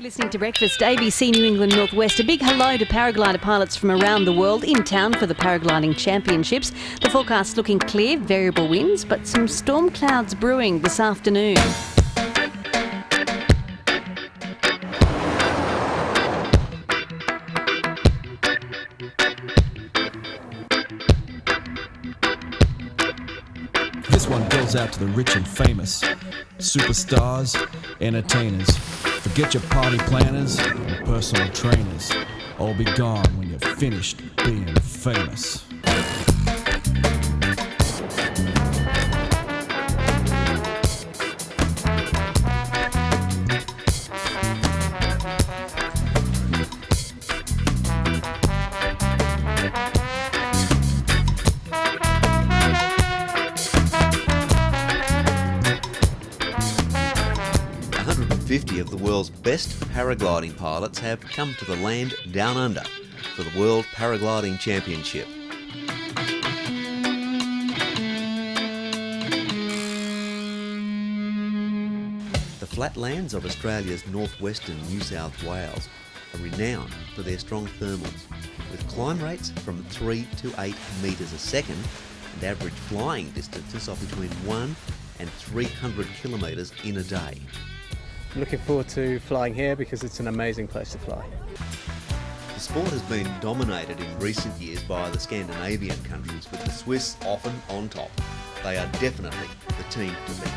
You're listening to Breakfast, ABC New England Northwest. A big hello to paraglider pilots from around the world in town for the Paragliding Championships. The forecast looking clear, variable winds, but some storm clouds brewing this afternoon. This one goes out to the rich and famous, superstars, entertainers. Forget your party planners and personal trainers. All be gone when you're finished being famous. 150 of the world's best paragliding pilots have come to the land down under for the World Paragliding Championship. The flatlands of Australia's northwestern New South Wales are renowned for their strong thermals, with climb rates from 3 to 8 metres a second and average flying distances of between 1 and 300 kilometres in a day. I'm looking forward to flying here because it's an amazing place to fly. The sport has been dominated in recent years by the Scandinavian countries, with the Swiss often on top. They are definitely the team to beat.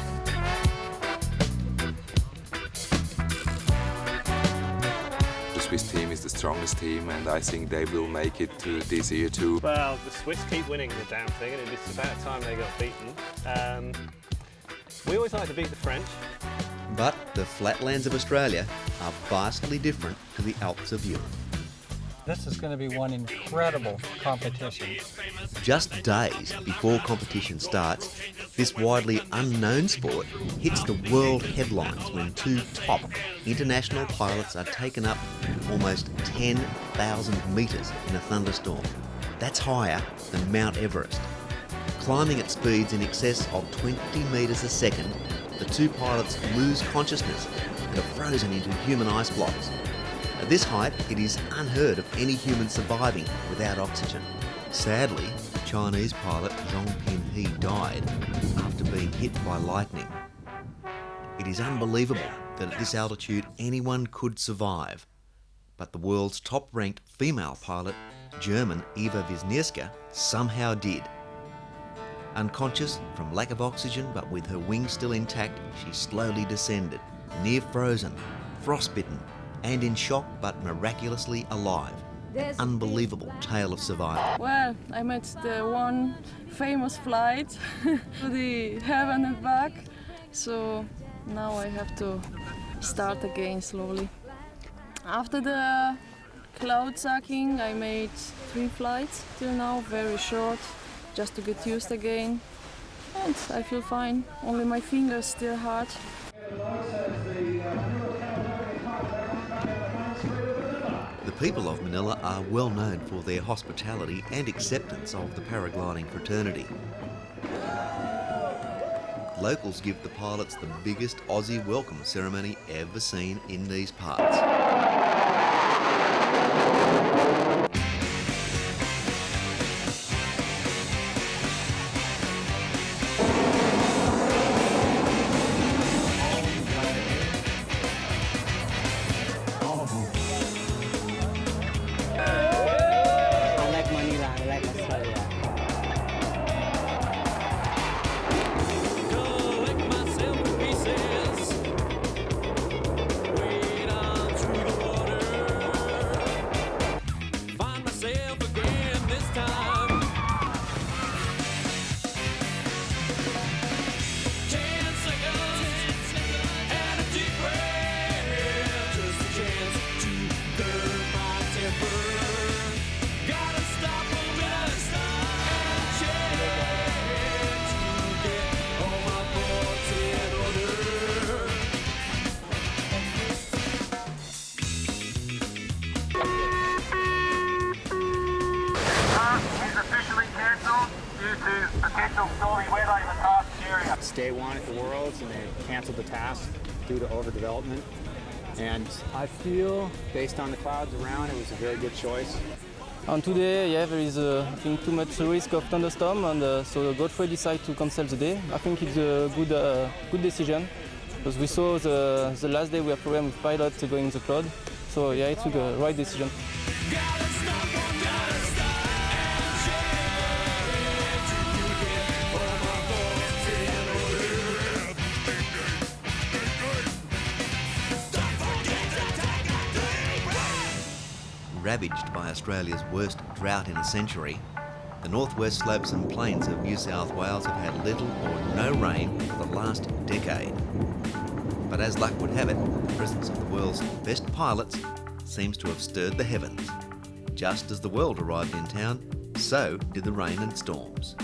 The Swiss team is the strongest team, and I think they will make it to this year too. Well, the Swiss keep winning the damn thing, and it's about time they got beaten. We always like to beat the French. But the flatlands of Australia are vastly different to the Alps of Europe. This is going to be one incredible competition. Just days before competition starts, this widely unknown sport hits the world headlines when two top international pilots are taken up almost 10,000 metres in a thunderstorm. That's higher than Mount Everest. Climbing at speeds in excess of 20 metres a second, the two pilots lose consciousness and are frozen into human ice blocks. At this height, it is unheard of any human surviving without oxygen. Sadly, Chinese pilot Zhong Pinhe died after being hit by lightning. It is unbelievable that at this altitude anyone could survive. But the world's top-ranked female pilot, German Eva Wisniewska, somehow did. Unconscious from lack of oxygen, but with her wings still intact, she slowly descended, near frozen, frostbitten, and in shock but miraculously alive. Unbelievable tale of survival. Well, I made the one famous flight to the heaven and back, so now I have to start again slowly. After the cloud sucking, I made 3 flights till now, very short, just to get used again, and I feel fine. Only my fingers still hurt. The people of Manila are well known for their hospitality and acceptance of the paragliding fraternity. Locals give the pilots the biggest Aussie welcome ceremony ever seen in these parts. I like Manila, I like Australia. Potential stormy weather in the task area. It's day one at the Worlds and they cancelled the task due to overdevelopment. And I feel, based on the clouds around, it was a very good choice. And today, there is, I think, too much risk of thunderstorm, and so Godfrey decided to cancel the day. I think it's a good decision, because we saw the last day we had problem with pilot going in the cloud. So yeah, it's the right decision. Ravaged by Australia's worst drought in a century, the northwest slopes and plains of New South Wales have had little or no rain for the last decade. But as luck would have it, the presence of the world's best pilots seems to have stirred the heavens. Just as the world arrived in town, so did the rain and storms.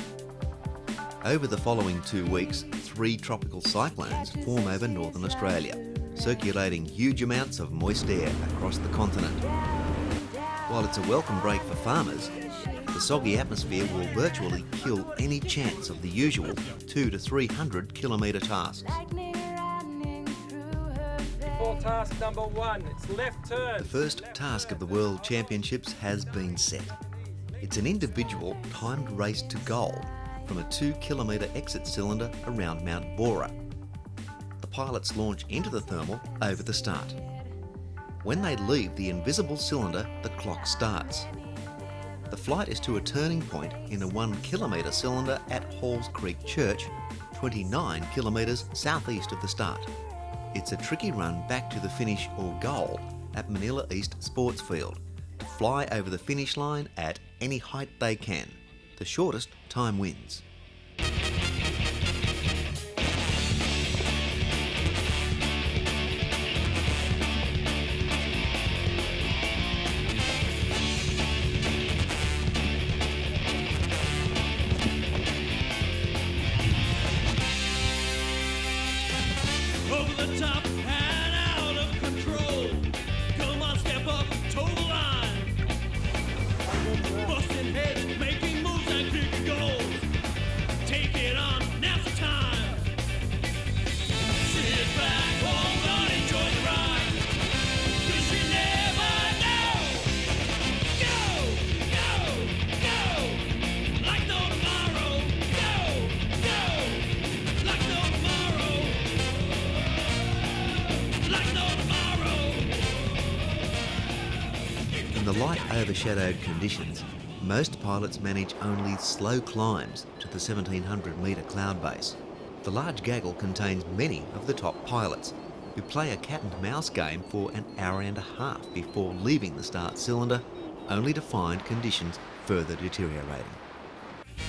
Over the following 2 weeks, 3 tropical cyclones form over northern Australia, circulating huge amounts of moist air across the continent. While it's a welcome break for farmers, the soggy atmosphere will virtually kill any chance of the usual 200 to 300 kilometre tasks. Before task number 1, it's left turn. The first task of the World Championships has been set. It's an individual timed race to goal from a 2 kilometre exit cylinder around Mount Bora. The pilots launch into the thermal over the start. When they leave the invisible cylinder, the clock starts. The flight is to a turning point in a 1 kilometre cylinder at Halls Creek Church, 29 kilometres southeast of the start. It's a tricky run back to the finish or goal at Manila East Sports Field to fly over the finish line at any height they can. The shortest time wins. Over the top and out of control. Come on, step up, toe the line. Busting heads, making moves and kicking goals. Take it on, now's the time. Sit back, hold on, enjoy the ride. 'Cause you never know. Go, go, go. Like no tomorrow. Go, go. Like no tomorrow. In the light overshadowed conditions, most pilots manage only slow climbs to the 1700 metre cloud base. The large gaggle contains many of the top pilots, who play a cat and mouse game for an hour and a half before leaving the start cylinder, only to find conditions further deteriorating.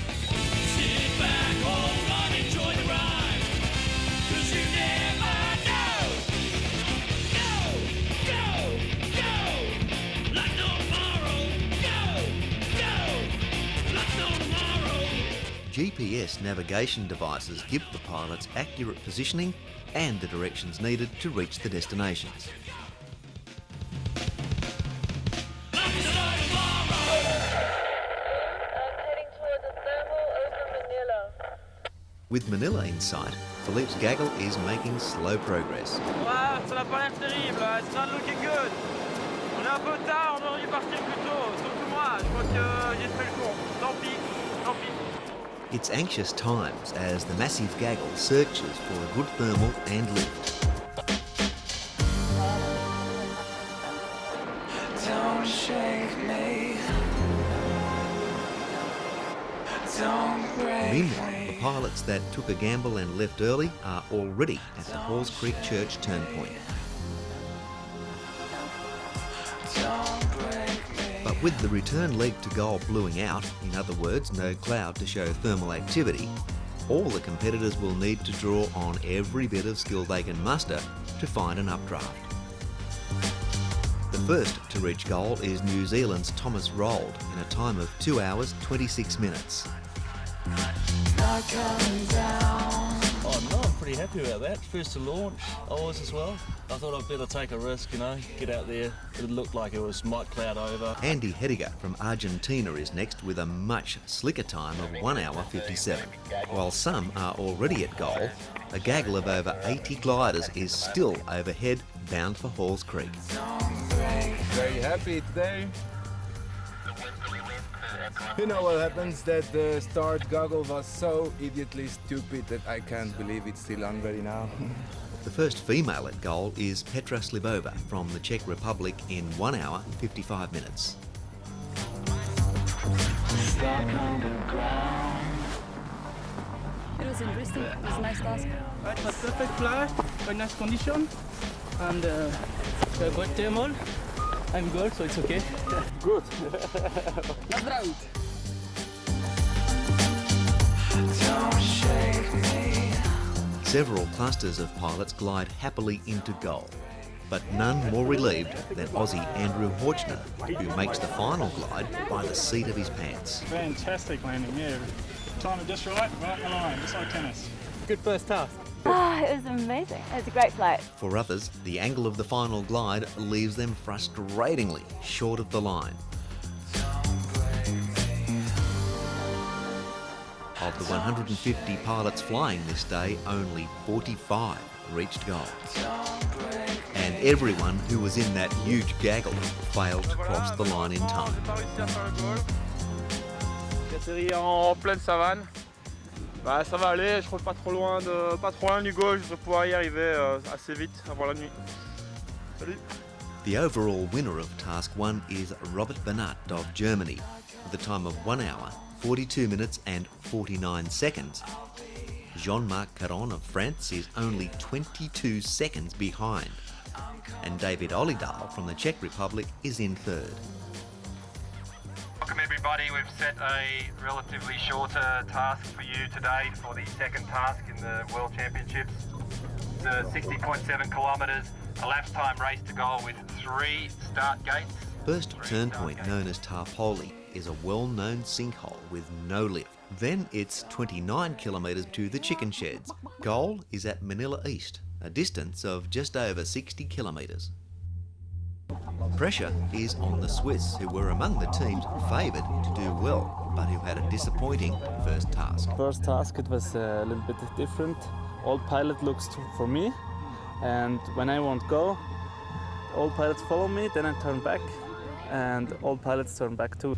Sit back, hold on, enjoy the ride. 'Cause you never know. Go, go, go. Like no tomorrow. Go, go. Like no tomorrow. GPS navigation devices give the pilots accurate positioning and the directions needed to reach the destinations. Like no tomorrow. I'm heading toward the thermal over Manila. With Manila in sight, Philippe's gaggle is making slow progress. Ouais, ça n'a pas l'air terrible, it's not looking good. On est un peu tard, on aurait dû partir plus tôt, surtout moi, je crois que j'ai fait le tour. Tant pis, tant pis. It's anxious times as the massive gaggle searches for a good thermal and lift. Don't shake me. Don't break Meanwhile, the pilots that took a gamble and left early are already at the Halls Creek Church turn point. But with the return leg to goal bluing out, in other words, no cloud to show thermal activity, all the competitors will need to draw on every bit of skill they can muster to find an updraft. The first to reach goal is New Zealand's Thomas Rold in a time of 2 hours 26 minutes. Not coming down. Oh no, pretty pretty happy about that. First to launch, I was as well. I thought I'd better take a risk, you know, get out there. It looked like it might cloud over. Andy Hediger from Argentina is next with a much slicker time of 1 hour 57. While some are already at goal, a gaggle of over 80 gliders is still overhead, bound for Halls Creek. Very happy today. You know what happens, that the start goggle was so idiotly stupid that I can't believe it's still on ready now. The first female at goal is Petra Slivova from the Czech Republic in 1 hour 55 minutes. It was interesting. It was a nice task. It was perfect fly, very nice condition, and good thermal. I'm good, so it's okay. Good. Several clusters of pilots glide happily into goal, but none more relieved than Aussie Andrew Horchner, who makes the final glide by the seat of his pants. Fantastic landing, yeah. Time it just right in the line, just like tennis. Good first task. It was amazing. It was a great flight. For others, the angle of the final glide leaves them frustratingly short of the line. Of the 150 pilots flying this day, only 45 reached goal. And everyone who was in that huge gaggle failed to cross the line in time. Atterri en pleine savane. Bah, ça va aller, je crois pas trop loin du gauche, je vais pouvoir y arriver assez vite avant la nuit. Salut. The overall winner of Task 1 is Robert Bernat of Germany, with a time of 1 hour, 42 minutes and 49 seconds. Jean-Marc Caron of France is only 22 seconds behind. And David Olidal from the Czech Republic is in third. Welcome everybody, we've set a relatively shorter task for you today for the second task in the World Championships. It's 60.7 kilometres, elapsed time race to goal with 3 start gates. First turn point, known as Tarpoli, is a well-known sinkhole with no lift. Then it's 29 kilometres to the chicken sheds. Goal is at Manila East, a distance of just over 60 kilometres. Pressure is on the Swiss, who were among the teams favoured to do well, but who had a disappointing first task. First task, it was a little bit different. All pilot looks for me, and when I won't go, all pilots follow me, then I turn back, and all pilots turn back too.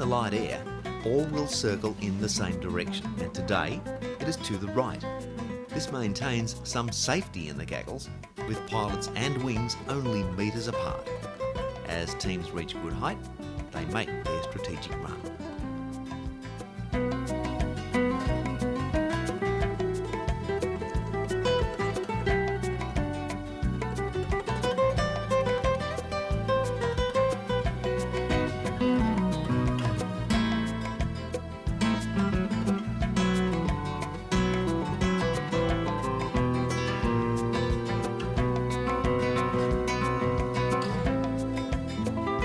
Light air, all will circle in the same direction, and today it is to the right. This maintains some safety in the gaggles, with pilots and wings only metres apart. As teams reach good height, they make their strategic run.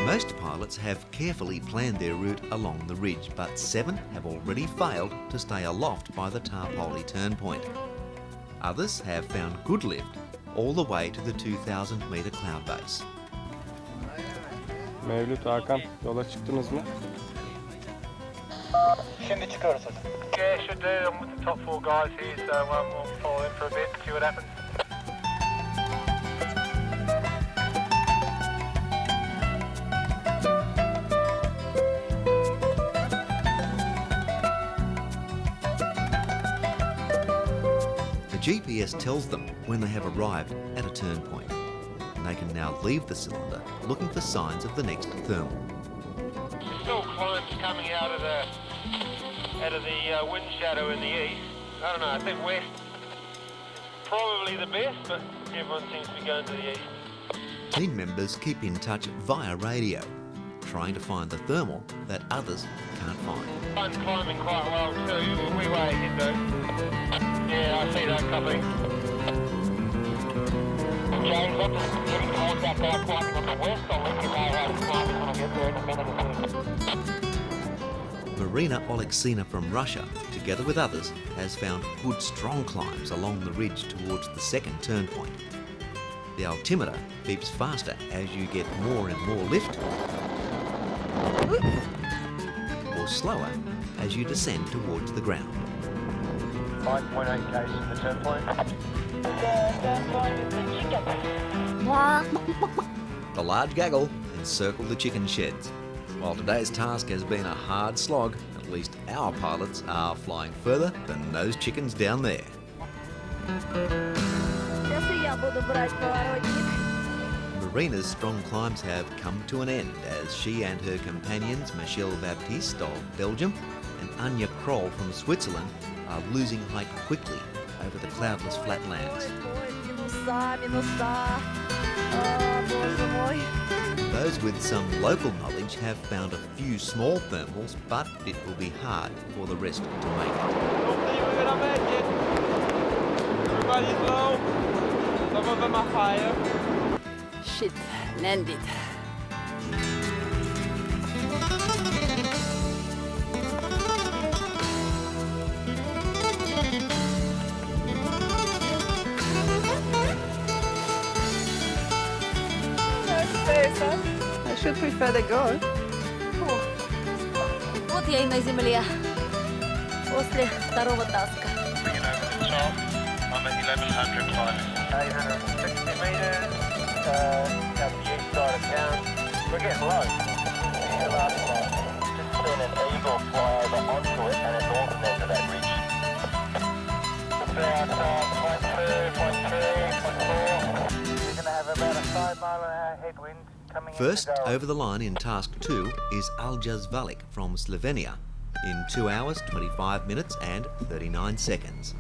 Most pilots have carefully planned their route along the ridge, but 7 have already failed to stay aloft by the Tarpoli turn point. Others have found good lift all the way to the 2,000 metre cloud base. Mevlüt, Hakan, yola çıktınız mı? Şimdi çıkıyoruz. Yeah, should do. I'm with the top 4 guys here, so we'll follow in for a bit, see what happens. The GPS tells them when they have arrived at a turn point, and they can now leave the cylinder looking for signs of the next thermal. Still climbs coming out of the wind shadow in the east. I don't know, I think west is probably the best, but everyone seems to be going to the east. Team members keep in touch via radio, trying to find the thermal that others can't find. I'm climbing quite well too. We're way ahead though. Yeah, I see that copy. James, I'm just heading towards that guy climbing on the west. I'll let you know how to climb when I get there in a minute or two. Marina Oleksina from Russia, together with others, has found good strong climbs along the ridge towards the second turn point. The altimeter beeps faster as you get more and more lift, or slower as you descend towards the ground. 5.8 k's from the turn point. The large gaggle encircle the chicken sheds. While today's task has been a hard slog, at least our pilots are flying further than those chickens down there. Marina's strong climbs have come to an end as she and her companions Michelle Baptiste of Belgium and Anja Kroll from Switzerland are losing height quickly over the cloudless flatlands. Those with some local knowledge have found a few small thermals, but it will be hard for the rest to make it. Hopefully we're gonna make it. Everybody's low. Some of them are higher. Shit, landed. I should prefer the goal. Вот я и на земле. После второго таска. Bringing over the top. I'm at 1100 climbing. 860 metres. Out the east side of town. We're getting low. The last one. Just seen an eagle fly over onto it and it's all connected to that ridge. About 0.2, 0.3, 0.4. We're going to have about a 5 mile an hour headwind coming in. First over the line in task 2 is Aljas Valik from Slovenia in 2 hours, 25 minutes and 39 seconds.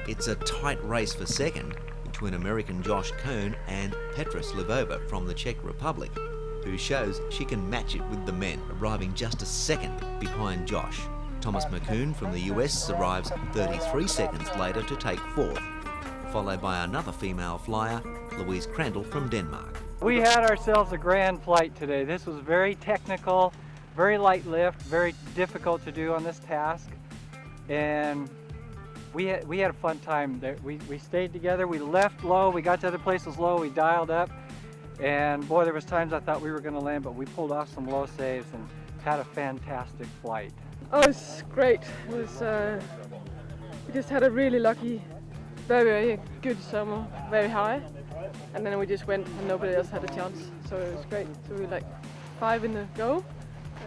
It's a tight race for second between American Josh Cohn and Petra Slivova from the Czech Republic, who shows she can match it with the men, arriving just a second behind Josh. Thomas McCoon from the US arrives 33 seconds later to take fourth, followed by another female flyer, Louise Crandall from Denmark. We had ourselves a grand flight today. This was very technical, very light lift, very difficult to do on this task, and we had a fun time there. We stayed together, we left low, we got to other places low, we dialed up, and boy, there was times I thought we were going to land, but we pulled off some low saves and had a fantastic flight. Oh, it's great. It was, we just had a really lucky, very good summer, very high. And then we just went and nobody else had a chance. So it was great. So we were like 5 in the go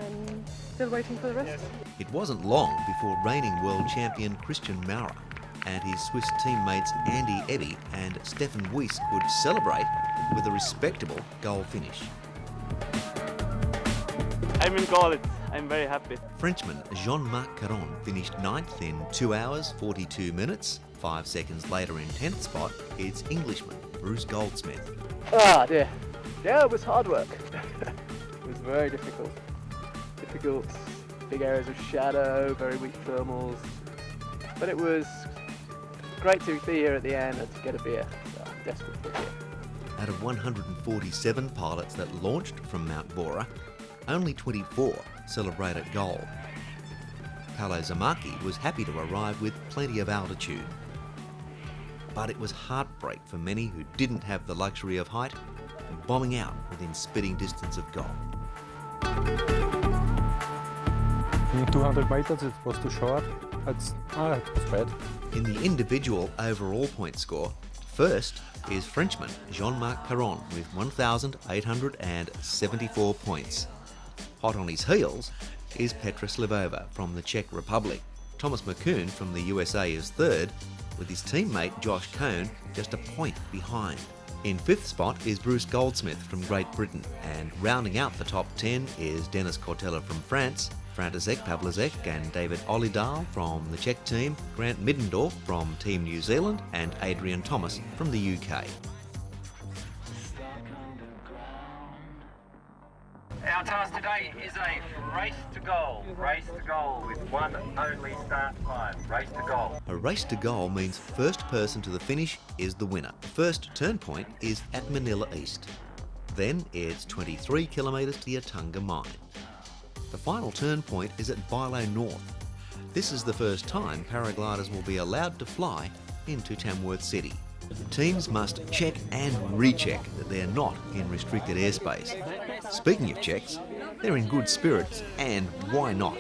and still waiting for the rest. It wasn't long before reigning world champion Christian Maurer and his Swiss teammates Andy Ebbe and Stefan Weiss could celebrate with a respectable goal finish. I'm in goal. I'm very happy. Frenchman Jean-Marc Caron finished 9th in 2 hours, 42 minutes. 5 seconds later in 10th spot, it's Englishman Bruce Goldsmith. Ah, dear. Yeah, it was hard work. It was very difficult. Big areas of shadow, very weak thermals. But it was great to be here at the end and to get a beer. So I'm desperate for a beer. Out of 147 pilots that launched from Mount Bora, only 24 celebrated gold. Carlo Zamacki was happy to arrive with plenty of altitude. But it was heartbreak for many who didn't have the luxury of height, bombing out within spitting distance of goal. In 200 meters it was too short. It was bad. In the individual overall point score, first is Frenchman Jean-Marc Caron with 1,874 points. Hot on his heels is Petra Slivova from the Czech Republic. Thomas McCoon from the USA is third, with his teammate Josh Cohn just a point behind. In 5th spot is Bruce Goldsmith from Great Britain, and rounding out the top 10 is Denis Cortella from France, František Pavlíček and David Olidal from the Czech team, Grant Middendorf from Team New Zealand, and Adrian Thomas from the UK. Our task today is a race to goal with one only start time, race to goal. A race to goal means first person to the finish is the winner. First turn point is at Manila East. Then it's 23 kilometres to the Yatunga mine. The final turn point is at Bilo North. This is the first time paragliders will be allowed to fly into Tamworth City. Teams must check and recheck that they're not in restricted airspace. Speaking of checks, they're in good spirits, and why not?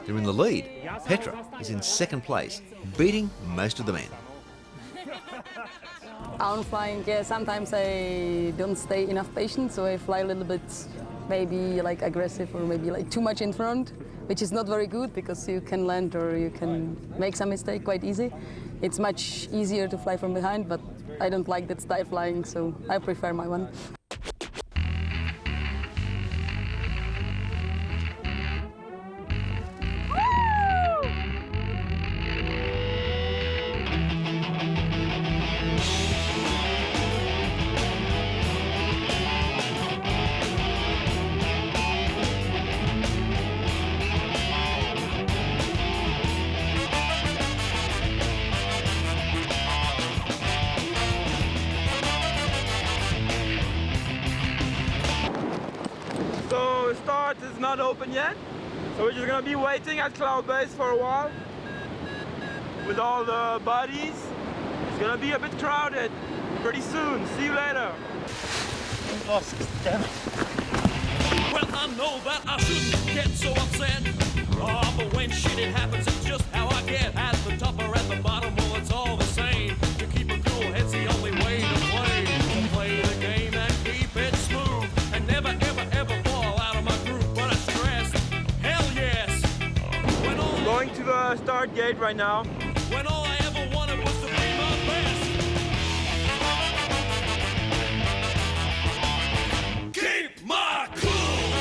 They're in the lead. Petra is in 2nd place, beating most of the men. On flying, yeah, sometimes I don't stay enough patient, so I fly a little bit maybe like aggressive or maybe like too much in front, which is not very good because you can land or you can make some mistake quite easy. It's much easier to fly from behind, but I don't like that style flying, so I prefer my one. So start is not open yet, so we're just gonna be waiting at cloud base for a while with all the buddies. It's gonna be a bit crowded pretty soon. See you later. Lost, damn it. Well, I know that I shouldn't get so upset. Oh, but when shit it happens, it's just how I get. At the top or at the bottom, well, it's all the same. To keep a cool head's the only way to play. To play the game and keep it smooth. And never, ever, ever fall out of my groove. But I stress, hell yes. When all Going to the start gate right now. When all I ever wanted was to be my best. Keep my cool.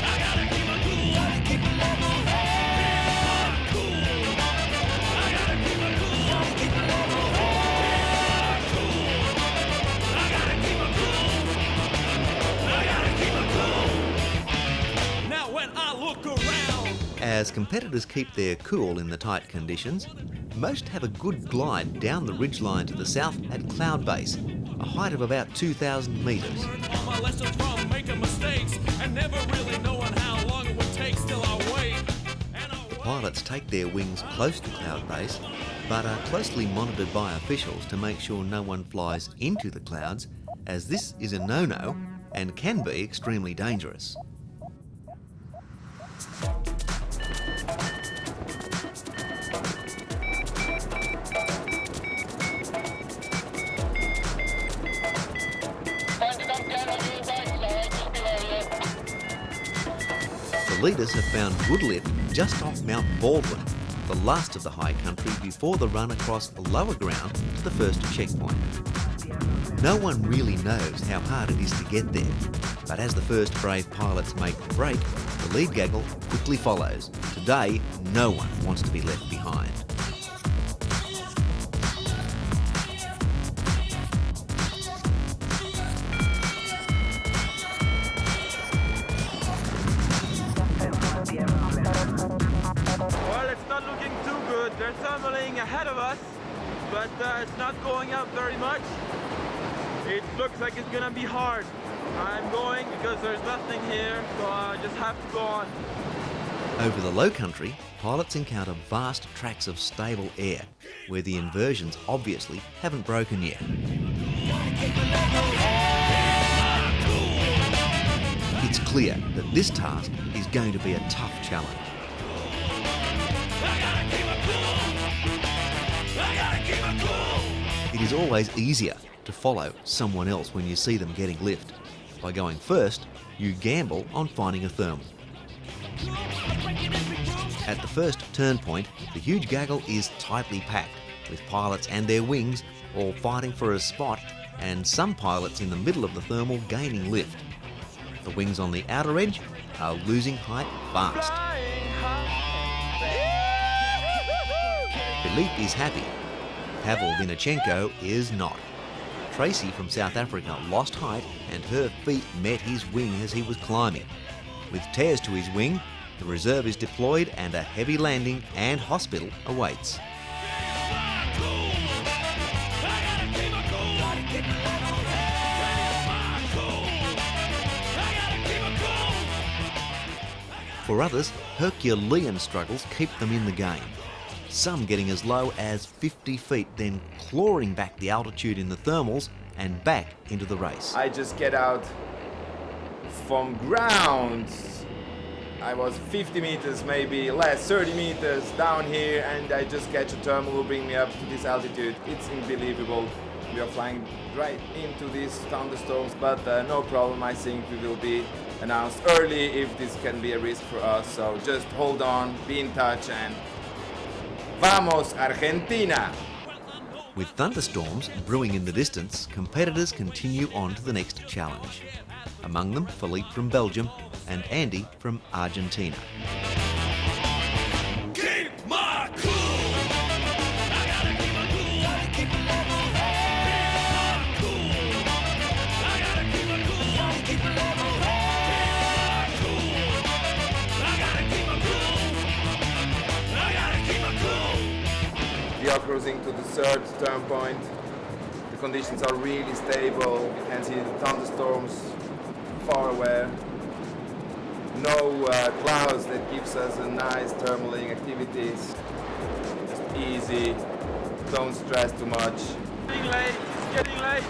I gotta keep my cool. Gotta keep a level head. Keep my cool. I gotta keep my cool. Gotta keep a level head. Cool. I gotta keep my cool. I gotta keep my cool. Now when I look around. As competitors keep their cool in the tight conditions, most have a good glide down the ridgeline to the south at Cloud Base, a height of about 2,000 metres. All my lessons from making mistakes and never really knowing how long it would take. Still I wait. The pilots take their wings close to Cloud Base, but are closely monitored by officials to make sure no one flies into the clouds, as this is a no-no and can be extremely dangerous. The leaders have found good lift just off Mount Baldwin, the last of the high country before the run across lower ground to the first checkpoint. No one really knows how hard it is to get there, but as the first brave pilots make the break, the lead gaggle quickly follows. Today, no one wants to be left behind. Well, it's not looking too good. They're tumbling ahead of us, but it's not going up very much. It looks like it's gonna be hard. I'm going because there's nothing here, so I just have to go on. Over the low country, pilots encounter vast tracts of stable air, where the inversions obviously haven't broken yet. It's clear that this task is going to be a tough challenge. It is always easier to follow someone else when you see them getting lift. By going first, you gamble on finding a thermal. At the first turn point, the huge gaggle is tightly packed, with pilots and their wings all fighting for a spot, and some pilots in the middle of the thermal gaining lift. The wings on the outer edge are losing height fast. Philippe is happy. Pavel Vinnichenko is not. Tracy from South Africa lost height and her feet met his wing as he was climbing. With tears to his wing, the reserve is deployed and a heavy landing and hospital awaits. For others, Herculean struggles keep them in the game. Some getting as low as 50 feet, then clawing back the altitude in the thermals and back into the race. I just get out from ground. I was 50 meters, maybe less, 30 meters down here, and I just catch a thermal who bring me up to this altitude. It's unbelievable. We are flying right into these thunderstorms, but no problem. I think we will be announced early if this can be a risk for us. So just hold on, be in touch, and vamos Argentina! With thunderstorms brewing in the distance, competitors continue on to the next challenge. Among them, Philippe from Belgium and Andy from Argentina. Keep my cool. I gotta keep my cool. Gotta keep my level head. Keep my cool. I gotta keep my cool. Gotta keep my level head. Keep my cool. I gotta keep my cool. I gotta keep my cool. We are cruising to the third turn point. The conditions are really stable. You can see the thunderstorms far away. No clouds that gives us a nice thermaling activities. Just easy, don't stress too much. It's getting late.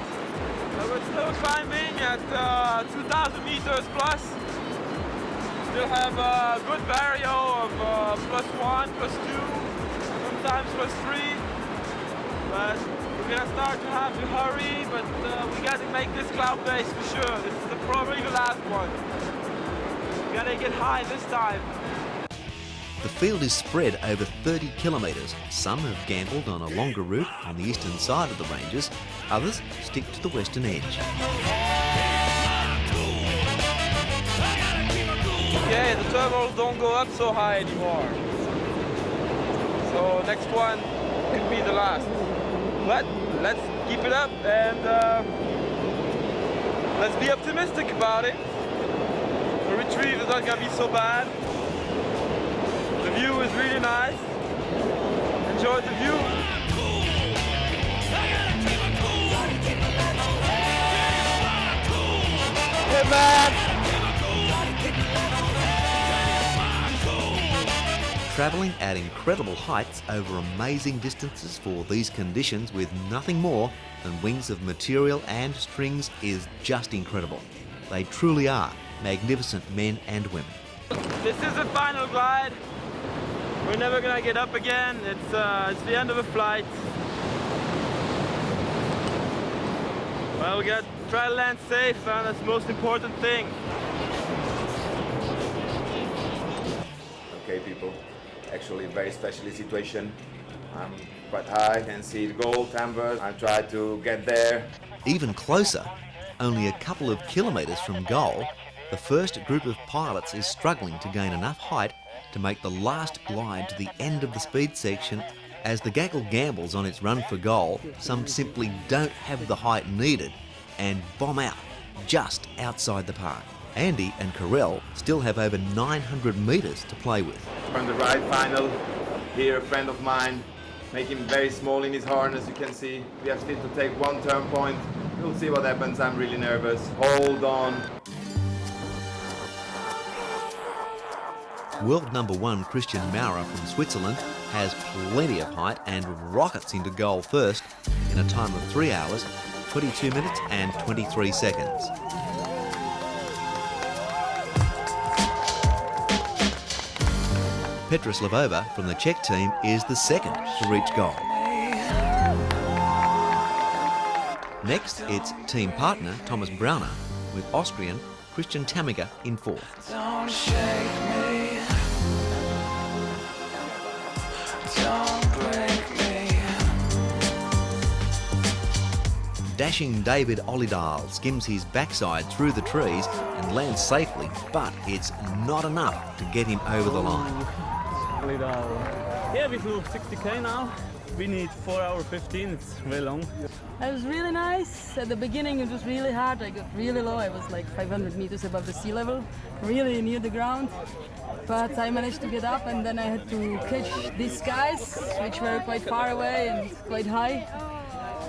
We're still climbing at 2,000 meters plus. Still have a good barrier of +1, +2, sometimes +3. But we're gonna start to have to hurry, but we gotta make this cloud base for sure. This is probably the last one. We gotta get high this time. The field is spread over 30 kilometres. Some have gambled on a longer route on the eastern side of the ranges, others stick to the western edge. Okay, the thermals don't go up so high anymore. So next one could be the last. But let's keep it up and let's be optimistic about it. The retrieve is not gonna be so bad. The view is really nice. Enjoy the view. Hey man! Travelling at incredible heights over amazing distances for these conditions with nothing more than wings of material and strings is just incredible. They truly are magnificent men and women. This is the final glide. We're never gonna get up again. It's the end of the flight. Well, we gotta try to land safe, and that's the most important thing. Okay, people. Actually, a very special situation. I'm quite high, can see the goal, timber. I try to get there. Even closer, only a couple of kilometres from goal, the first group of pilots is struggling to gain enough height to make the last glide to the end of the speed section. As the gaggle gambles on its run for goal, some simply don't have the height needed and bomb out just outside the park. Andy and Carell still have over 900 metres to play with. From the right final, here a friend of mine, make him very small in his harness, you can see. We have still to take one turn point. We'll see what happens, I'm really nervous. Hold on. World number one Christian Maurer from Switzerland has plenty of height and rockets into goal first in a time of 3 hours, 22 minutes and 23 seconds. Petra Slavova from the Czech team is the second to reach goal. Next, it's team partner Thomas Brauner with Austrian Christian Tamiger in fourth. Don't shake me. Don't break me. Dashing David Olidal skims his backside through the trees and lands safely, but it's not enough to get him over the line. Yeah, we flew 60k now. We need 4 hours 15, it's very long. It was really nice. At the beginning it was really hard. I got really low. I was like 500 meters above the sea level, really near the ground. But I managed to get up, and then I had to catch these guys, which were quite far away and quite high.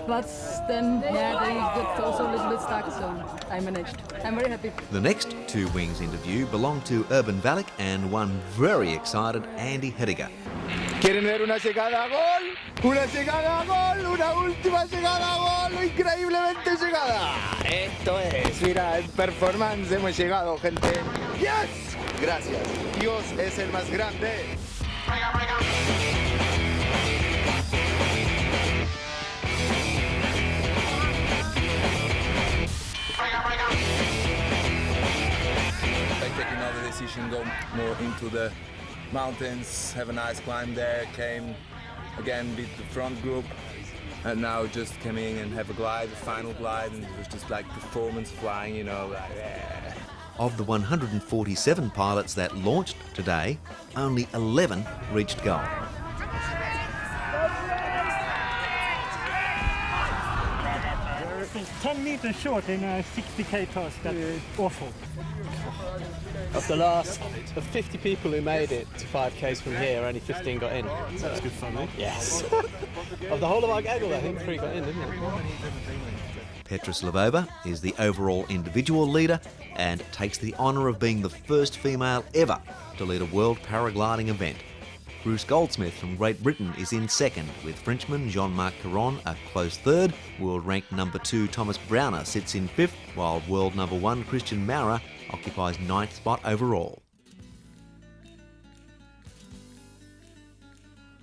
But then, yeah, they got also a little bit stuck, so I managed. I'm very happy. The next two Wings interview belong to Urban Valak and one very excited Andy Hediger. ¿Quieren ver una llegada a gol? ¡Una llegada a gol! ¡Una última llegada a gol! ¡Increíblemente llegada! Esto es, mira, en performance hemos llegado, gente. ¡Yes! Gracias. Dios es el más grande. I take another decision, go more into the mountains, have a nice climb there, came again, beat the front group, and now just came in and have a glide, a final glide, and it was just like performance flying, you know, like, yeah. Of the 147 pilots that launched today, only 11 reached goal. 10 meters short in a 60k task. That's awful. Of the last of 50 people who made it to 5Ks from here, only 15 got in. So that's good fun, eh? Yes. Of the whole of our gaggle, I think 3 got in, didn't it? Petra Slavova is the overall individual leader and takes the honour of being the first female ever to lead a world paragliding event. Bruce Goldsmith from Great Britain is in second, with Frenchman Jean-Marc Caron a close third. World ranked number 2 Thomas Browner sits in fifth, while world number 1 Christian Maurer occupies 9th spot overall.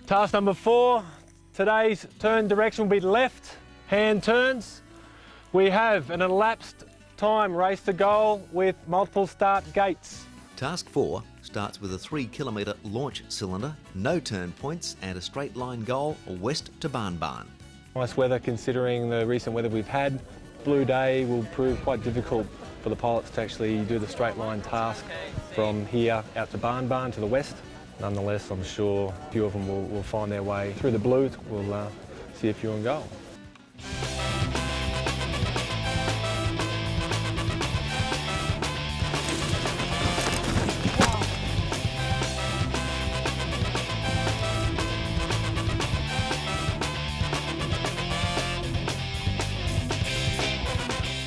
Task number 4, today's turn direction will be left hand turns. We have an elapsed time race to goal with multiple start gates. Task 4 starts with a 3-kilometre launch cylinder, no turn points and a straight line goal west to Barn Barn. Nice weather considering the recent weather we've had. Blue day will prove quite difficult for the pilots to actually do the straight line task from here out to Barn Barn to the west. Nonetheless, I'm sure a few of them will find their way through the blue. We'll see a few in goal.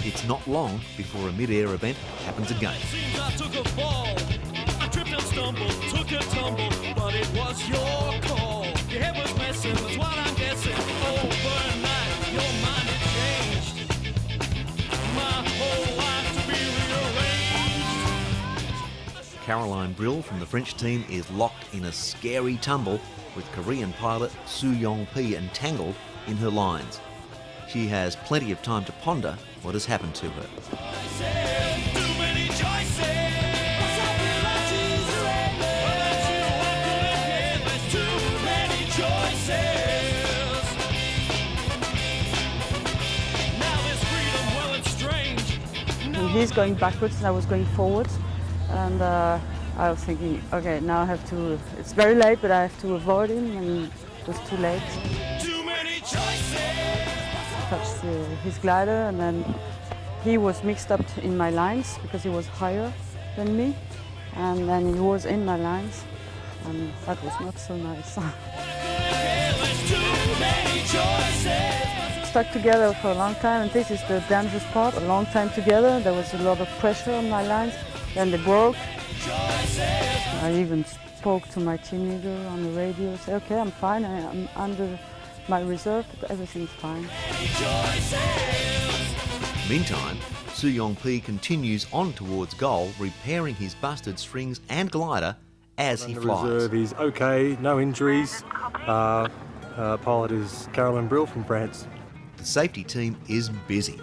It's not long before a mid-air event happens again. Seems I took a fall. I tripped and stumbled, took a tumble, but it was your call. Your head was messing, that's what I'm guessing. Overnight, your mind had changed. My whole life to be rearranged. Caroline Brill from the French team is locked in a scary tumble with Korean pilot Soo Yong-Pee entangled in her lines. She has plenty of time to ponder what has happened to her. Too many choices. There's too many choices. Now there's freedom, well it's strange. And he's going backwards and I was going forwards, and I was thinking, okay, now I have to, it's very late, but I have to avoid him, and it was too late. Too many choices. Touched his glider, and then he was mixed up in my lines because he was higher than me, and then he was in my lines, and that was not so nice. Stuck together for a long time, and this is the dangerous part. A long time together, there was a lot of pressure on my lines, then they broke. I even spoke to my team leader on the radio, say, okay, I'm fine, I'm under my reserve, but everything's fine. Meantime, Soo Yong-Pee continues on towards goal, repairing his busted strings and glider as he flies. Reserve is okay, no injuries. Pilot is Caroline Brill from France. The safety team is busy.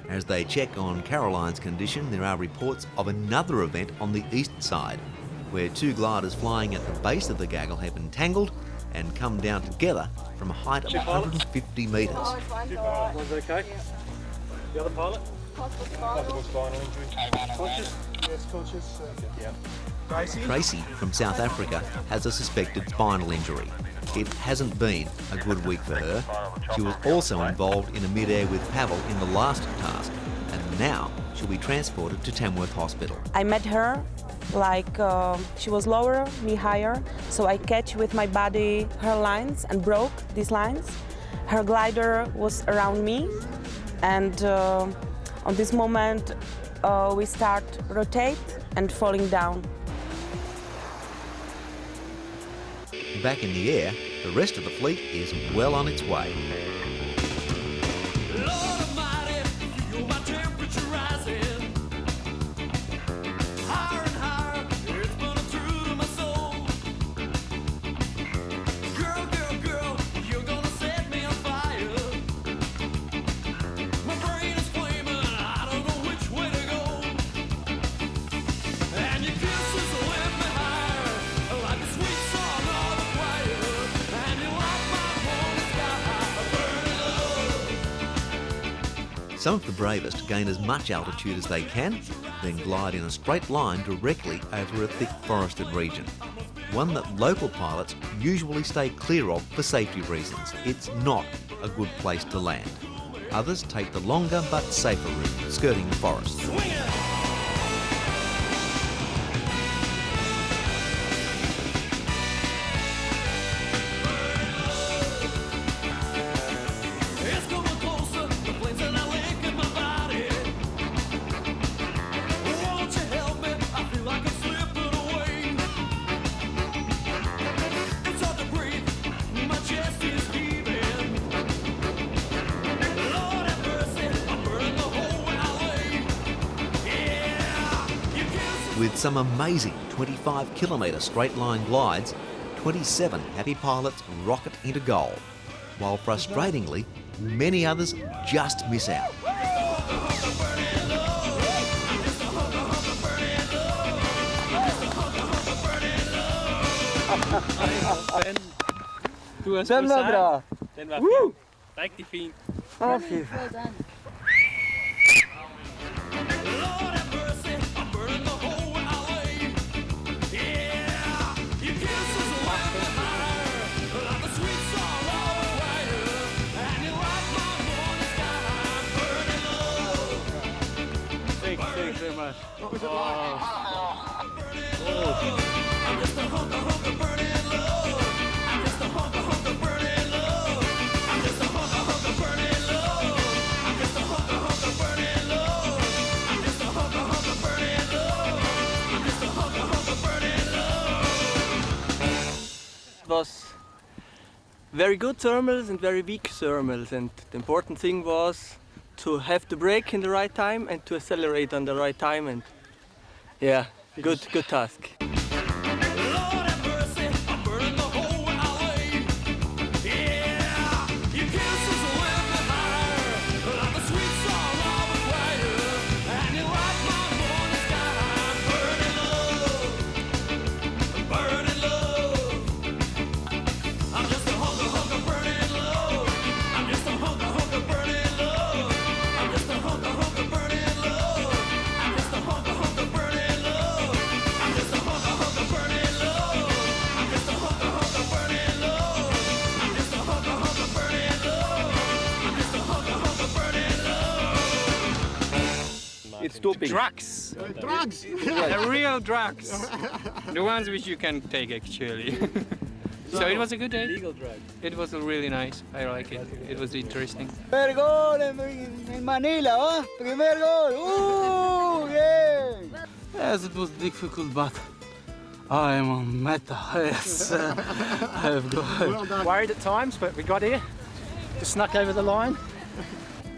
As they check on Caroline's condition, there are reports of another event on the east side, where 2 gliders flying at the base of the gaggle have entangled and come down together from a height of 150 metres. Was okay? The other pilot? Possible spinal injury. Conscious? Yes, conscious. Yeah. Tracy from South Africa has a suspected spinal injury. It hasn't been a good week for her. She was also involved in a mid-air with Pavel in the last task, and now she'll be transported to Tamworth Hospital. I met her like she was lower, me higher, so I catch with my body her lines and broke these lines. Her glider was around me, and on this moment we start rotate and falling down. Back in the air, the rest of the fleet is well on its way. Some of the bravest gain as much altitude as they can, then glide in a straight line directly over a thick forested region. One that local pilots usually stay clear of for safety reasons. It's not a good place to land. Others take the longer but safer route, skirting the forest. With some amazing 25-kilometre straight-line glides, 27 happy pilots rocket into goal, while frustratingly, many others just miss out. Den var bra. Den var fin. Rigtig fin. Åh, fy. Well done. Thanks very much. What was it like? I'm just a hunker burning low. I'm just a hunker burning low. I'm just a hunker burning low. I'm just a hunker burning low. I'm just a hunker burning low. I'm just a hunker burning low. It was very good thermals and very weak thermals, and the important thing was to have the brake in the right time and to accelerate on the right time, and yeah, good task. It's doping. Drugs. Drugs? The real drugs. The ones which you can take actually. So it was a good day. Legal drug. It was really nice. I like it. It was interesting. Primer gol en Manila, ¿oh? Primer gol. Yeah. Yes, it was difficult, but I am on meta. Yes, I have got. Well done. Worried at times, but we got here. Just snuck over the line.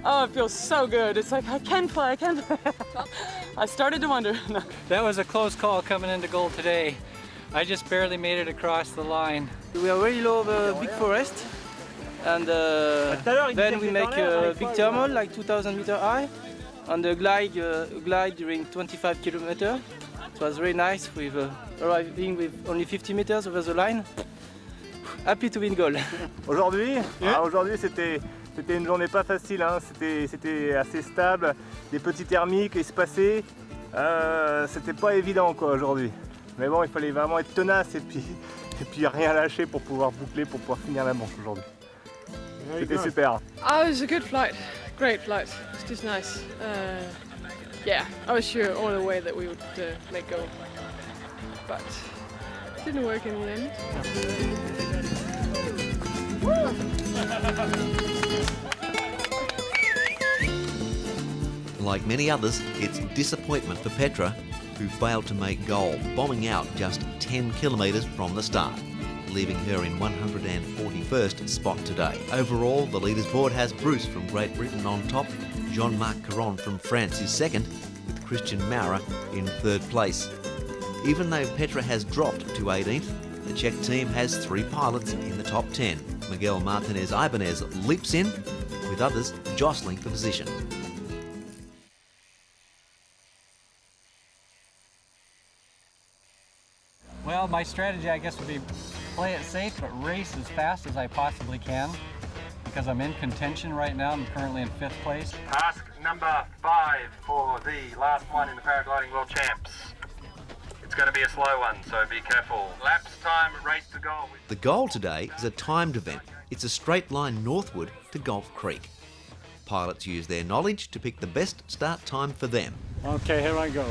Oh, it feels so good. It's like, I can fly. I started to wonder. No. That was a close call coming into goal today. I just barely made it across the line. We are very low the big forest, and then we make a big thermal, like 2,000 meter high, on the glide during 25 kilometers. It was very nice, with arriving with only 50 meters over the line. Happy to win goal. Aujourd'hui, aujourd'hui C'était une journée pas facile, hein. C'était assez stable, des petits thermiques espacés. C'était pas évident quoi aujourd'hui. Mais bon, il fallait vraiment être tenace et puis rien lâcher pour pouvoir boucler, pour pouvoir finir la manche aujourd'hui. C'était super. Oh, it was a good flight. Great flight. It's just nice. Yeah, I was sure all the way that we would make go. But it didn't work in the end. Like many others, it's disappointment for Petra, who failed to make goal, bombing out just 10 kilometres from the start, leaving her in 141st spot today. Overall, the leaders board has Bruce from Great Britain on top, Jean-Marc Caron from France is second, with Christian Maurer in third place. Even though Petra has dropped to 18th, the Czech team has 3 pilots in the top 10. Miguel Martinez Ibanez leaps in, with others jostling for position. Well, my strategy, I guess, would be play it safe, but race as fast as I possibly can. Because I'm in contention right now. I'm currently in 5th place. Task number 5 for the last one in the Paragliding World Champs. It's going to be a slow one, so be careful. Laps time, race to goal. The goal today is a timed event. It's a straight line northward to Gulf Creek. Pilots use their knowledge to pick the best start time for them. Okay, here I go.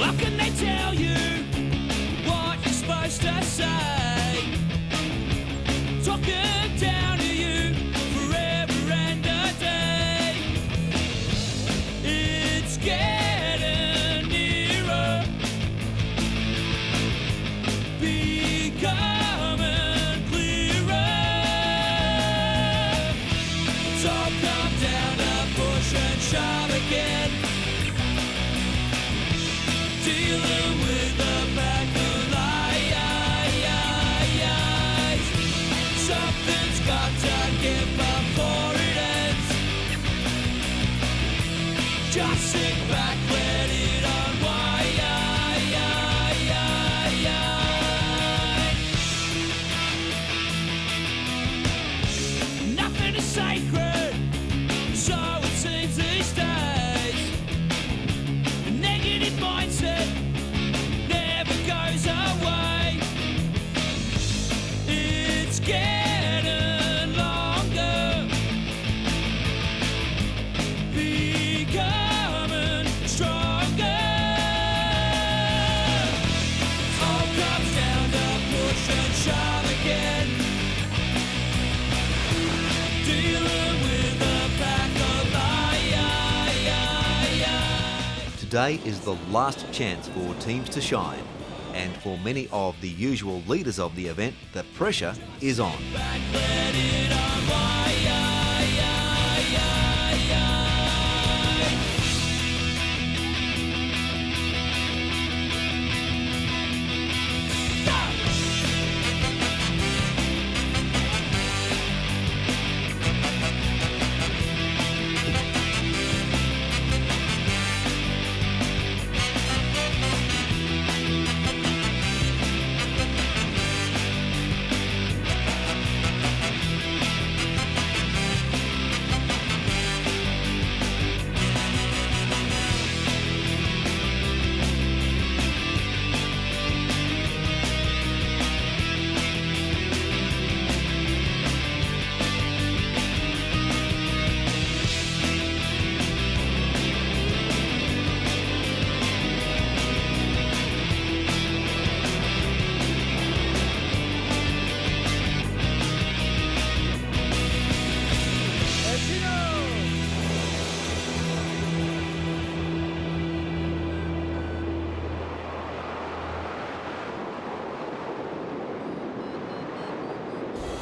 How can they tell you what you're supposed to say? Talking down to you forever and a day. It's getting nearer, becoming clearer. So come down to push and shove again. Dealing with the back of lies. Something's got to give before it ends. Just sit back, let it unwind. Nothing is sacred, so it seems these days. A negative mindset never goes away. It's getting longer, becoming stronger. All comes down to push and shove again. Dealing with the pack of lies. Today is the last chance for teams to shine, and for many of the usual leaders of the event, the pressure is on.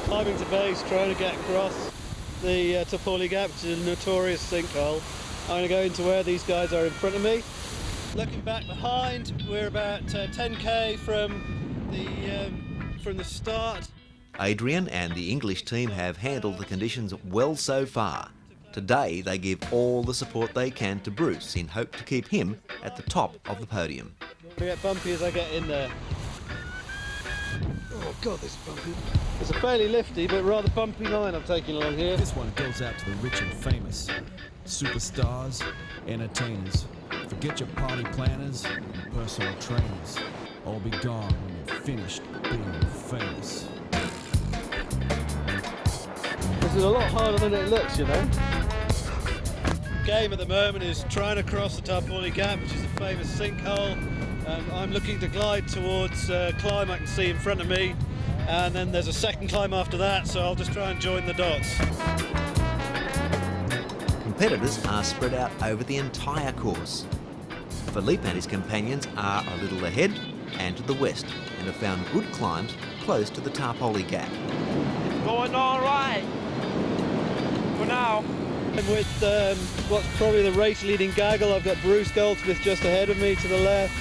Climbing to base, trying to get across. the Topoli Gap, which is a notorious sinkhole. I'm going to go into where these guys are in front of me. Looking back behind, we're about 10k from the start. Adrian and the English team have handled the conditions well so far. Today they give all the support they can to Bruce in hope to keep him at the top of the podium. I get bumpy as I get in there. Oh God, this is bumpy. It's a fairly lifty but rather bumpy line I'm taking along here. This one goes out to the rich and famous, superstars, entertainers. Forget your party planners and personal trainers. All be gone when you're finished being famous. This is a lot harder than it looks, you know. Game at the moment is trying to cross the Topoli Gap, which is a famous sinkhole. I'm looking to glide towards a climb I can see in front of me, and then there's a second climb after that, so I'll just try and join the dots. Competitors are spread out over the entire course. Philippe and his companions are a little ahead and to the west and have found good climbs close to the Topoli Gap. Going all right for now. With what's probably the race-leading gaggle, I've got Bruce Goldsmith just ahead of me to the left,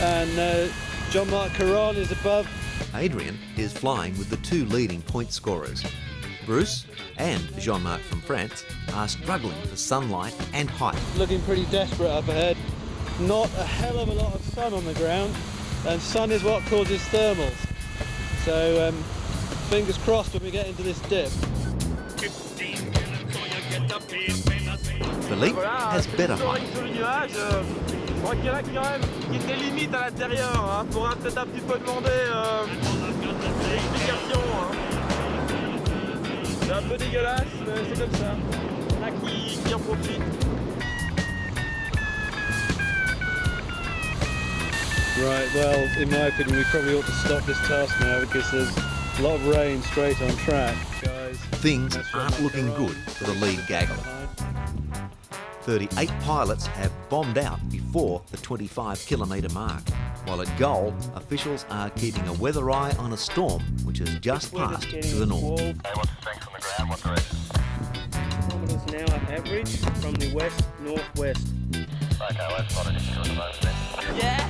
and Jean-Marc Caron is above. Adrian is flying with the two leading point scorers. Bruce and Jean-Marc from France are struggling for sunlight and height. Looking pretty desperate up ahead. Not a hell of a lot of sun on the ground, and sun is what causes thermals. So fingers crossed when we get into this dip. Philippe has better height. Sur le nuage, je crois qu'il y en a qui quand même qui étaient limites à l'intérieur. Hein. Faudra peut-être un petit peu demander l'explication. Hein. C'est un peu dégueulasse, mais c'est comme ça. Il y en a qui en profitent. Right, well, in my opinion, we probably ought to stop this task now because there's a lot of rain straight on track. Guys, things aren't looking good for the lead gaggle. 38 pilots have bombed out before the 25-kilometre mark, while at goal, officials are keeping a weather eye on a storm which has just passed to the north. Hey, what's the strength on the ground? What direction? Kilometers an hour average from the west-northwest. Okay, let's not an issue at the moment then. Yeah!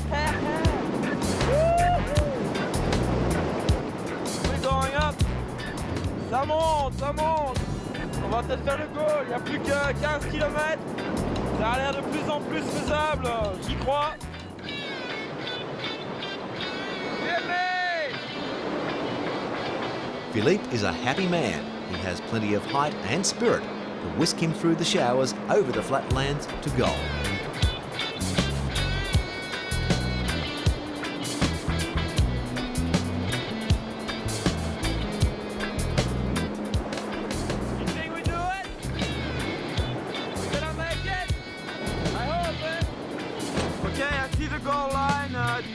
We're going up! Ça monte, ça monte! On va peut-être faire le goal, il n'y a plus que 15 km. Ça a l'air de plus en plus faisable, j'y crois. Philippe is a happy man. He has plenty of height and spirit to whisk him through the showers over the flatlands to goal.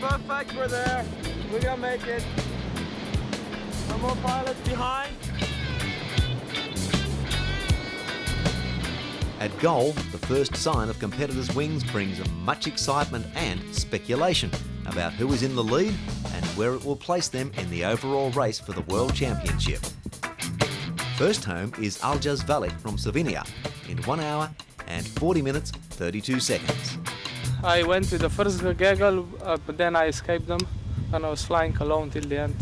Perfect, we're there. We're gonna make it. No more pilots behind. At goal, the first sign of competitors' wings brings much excitement and speculation about who is in the lead and where it will place them in the overall race for the World Championship. First home is Aljaz Valik from Slovenia in 1 hour and 40 minutes 32 seconds. I went to the first gaggle, but then I escaped them, and I was flying alone till the end.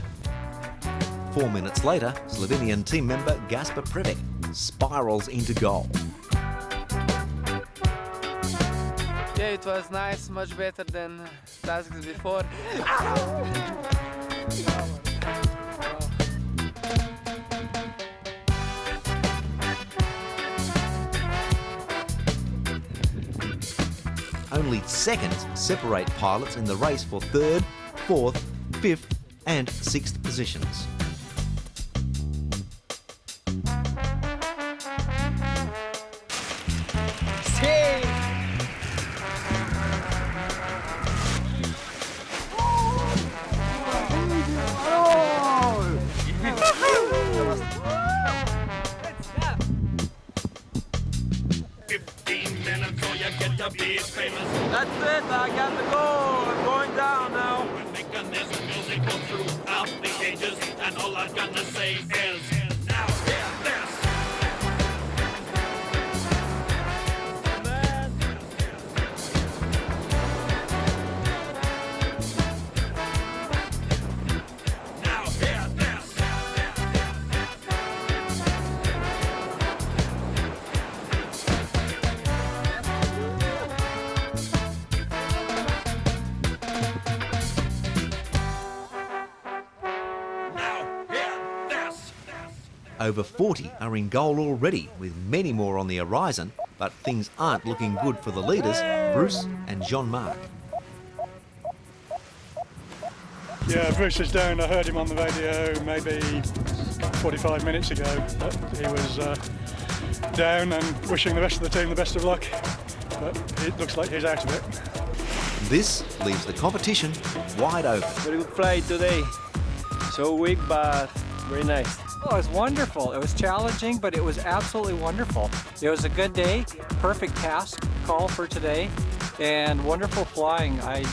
4 minutes later, Slovenian team member Gaspar Prevec spirals into goal. Yeah, it was nice, much better than tasks before. Only seconds separate pilots in the race for 3rd, 4th, 5th and 6th positions. That's it, I got the goal. I'm going down now. Music go throughout the ages, and all I'm gonna say is now, this. Over 40 are in goal already, with many more on the horizon, but things aren't looking good for the leaders, Bruce and Jean-Marc. Yeah, Bruce is down. I heard him on the radio maybe 45 minutes ago. But he was down and wishing the rest of the team the best of luck. But it looks like he's out of it. This leaves the competition wide open. Very good flight today. So weak, but very nice. Oh, it was wonderful. It was challenging, but it was absolutely wonderful. It was a good day, perfect task call for today, and wonderful flying. I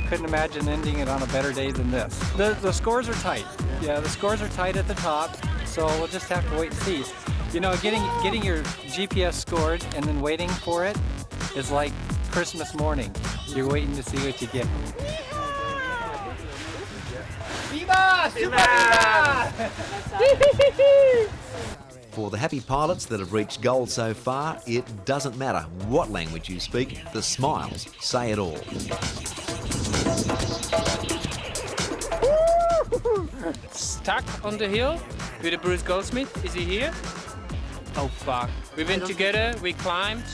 couldn't imagine ending it on a better day than this. The scores are tight. Yeah, the scores are tight at the top, so we'll just have to wait and see. You know, getting your GPS scored and then waiting for it is like Christmas morning. You're waiting to see what you get. Viva! Viva! For the happy pilots that have reached gold so far, it doesn't matter what language you speak, the smiles say it all. Stuck on the hill with Bruce Goldsmith. Is he here? Oh fuck. We went together, we climbed,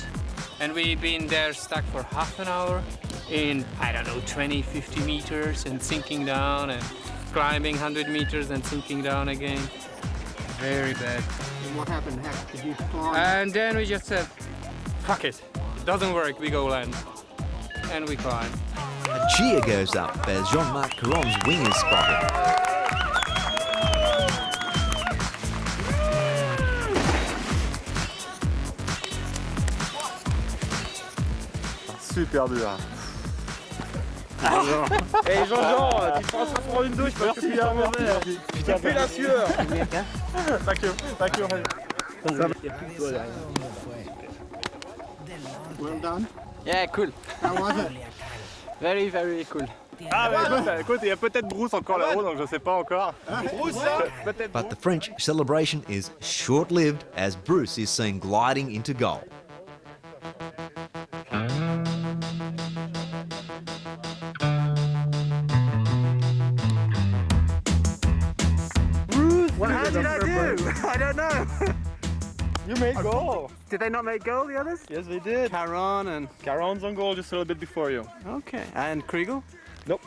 and we've been there stuck for half an hour in, I don't know, 20, 50 meters and sinking down and climbing 100 meters and sinking down again. Very bad. And what happened? Did you climb? And then we just said, fuck it. It doesn't work, we go land. And we climb. A cheer goes up as Jean-Marc Caron's wing is spotted. Super dur. Hey Jean-Jean, tu te prends ça pour une douche parce que tu es mauvais. Tu fais la sueur. Thank you. Thank you. Well done. Yeah, cool. How was it? Very, very cool. Ah mais écoute, il y a peut-être Bruce encore là-haut, donc je sais pas encore. Bruce, But the French celebration is short-lived as Bruce is seen gliding into goal. How did I do? I don't know. You made goal. Did they not make goal, the others? Yes, they did. Caron's on goal just a little bit before you. Okay. And Kriegel? Nope.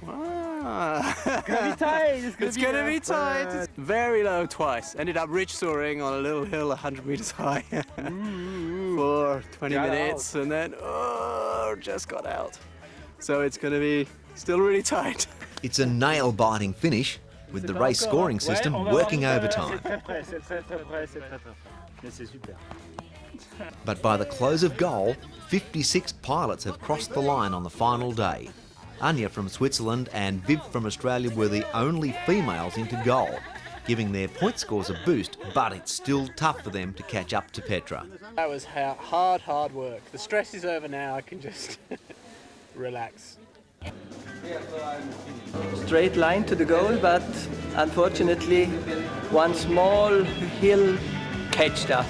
Ah. It's gonna be tight. It's gonna be tight. Very low twice. Ended up ridge soaring on a little hill 100 meters high for 20 minutes and then just got out. So it's gonna be still really tight. It's a nail-biting finish, with the race scoring system working overtime. But by the close of goal, 56 pilots have crossed the line on the final day. Anya from Switzerland and Viv from Australia were the only females into goal, giving their point scores a boost, but it's still tough for them to catch up to Petra. That was hard work. The stress is over now, I can just relax. Straight line to the goal, but unfortunately one small hill catched us.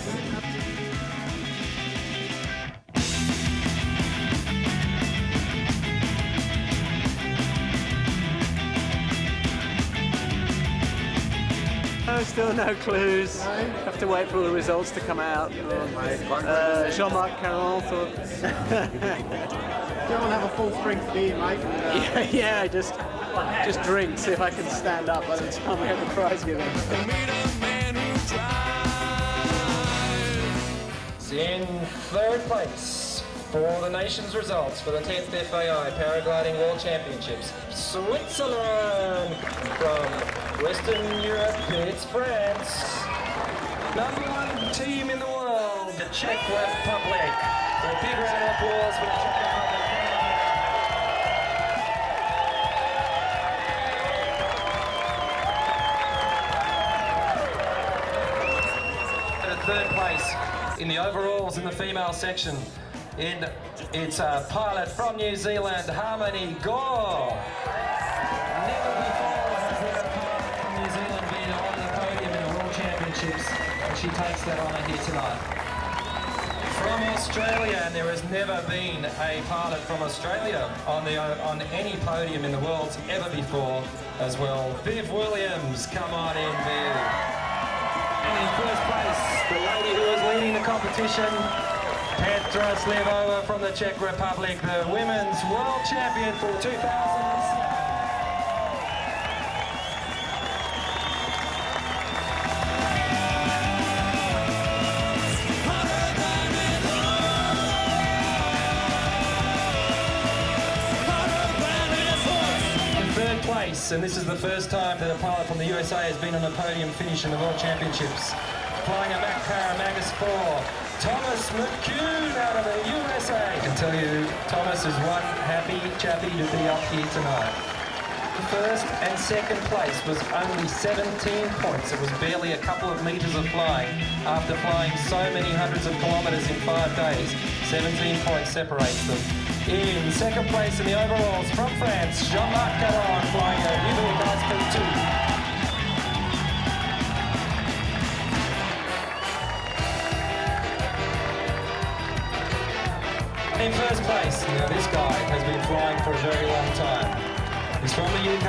Still no clues. Have to wait for all the results to come out. Jean-Marc Caron thought. Don't have a full strength beer, mate. Yeah, just drink, see if I can stand up by the time we have the prize giving. In third place for the nation's results for the 10th FAI Paragliding World Championships, Switzerland. From Western Europe, it's France. #1 team in the world, the Czech Republic. A big round of applause for the Czech Republic. Third place in the overalls in the female section. It's a pilot from New Zealand, Harmony Gore. Never before has there a pilot from New Zealand been on the podium in the World Championships, and she takes that honour here tonight. From Australia, and there has never been a pilot from Australia on any podium in the world ever before as well. Viv Williams, come on in, Viv. in first place, the lady who was leading the competition, Petra Slivova from the Czech Republic, the women's world champion for 2007. Place, and this is the first time that a pilot from the USA has been on a podium finish in the World Championships. Flying a Mac Para Magus 4, Thomas McCune out of the USA. I can tell you, Thomas is one happy chappy to be up here tonight. The first and second place was only 17 points. It was barely a couple of metres of flying. After flying so many hundreds of kilometres in 5 days, 17 points separates them. In second place in the overalls from France, Jean-Marc Caron flying a Uber P2. In first place, now this guy has been flying for a very long time. He's from the UK,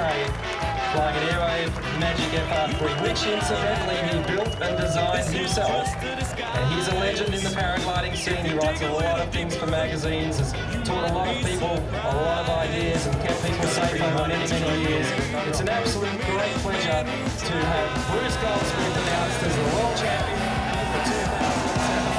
flying an Airwave Magic FR3, which incidentally he built and designed himself. And he's a legend in the paragliding scene. He writes a lot of things for magazines, has taught a lot of people a lot of ideas and kept people safe over many, many years. It's an absolute great pleasure to have Bruce Goldsmith announced as the world champion for 2007.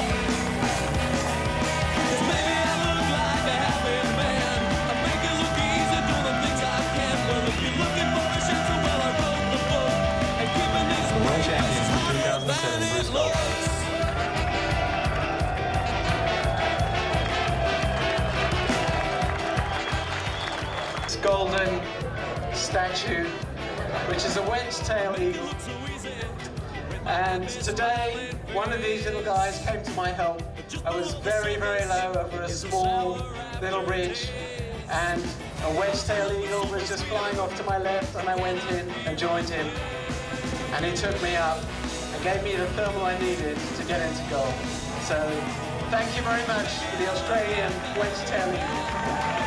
World champion for 2007, Bruce Goldsmith. Golden statue, which is a wedge-tailed eagle. And today, one of these little guys came to my help. I was very, very low over a small little ridge, and a wedge-tailed eagle was just flying off to my left, and I went in and joined him. And he took me up and gave me the thermal I needed to get into goal. So, thank you very much for the Australian wedge-tailed eagle.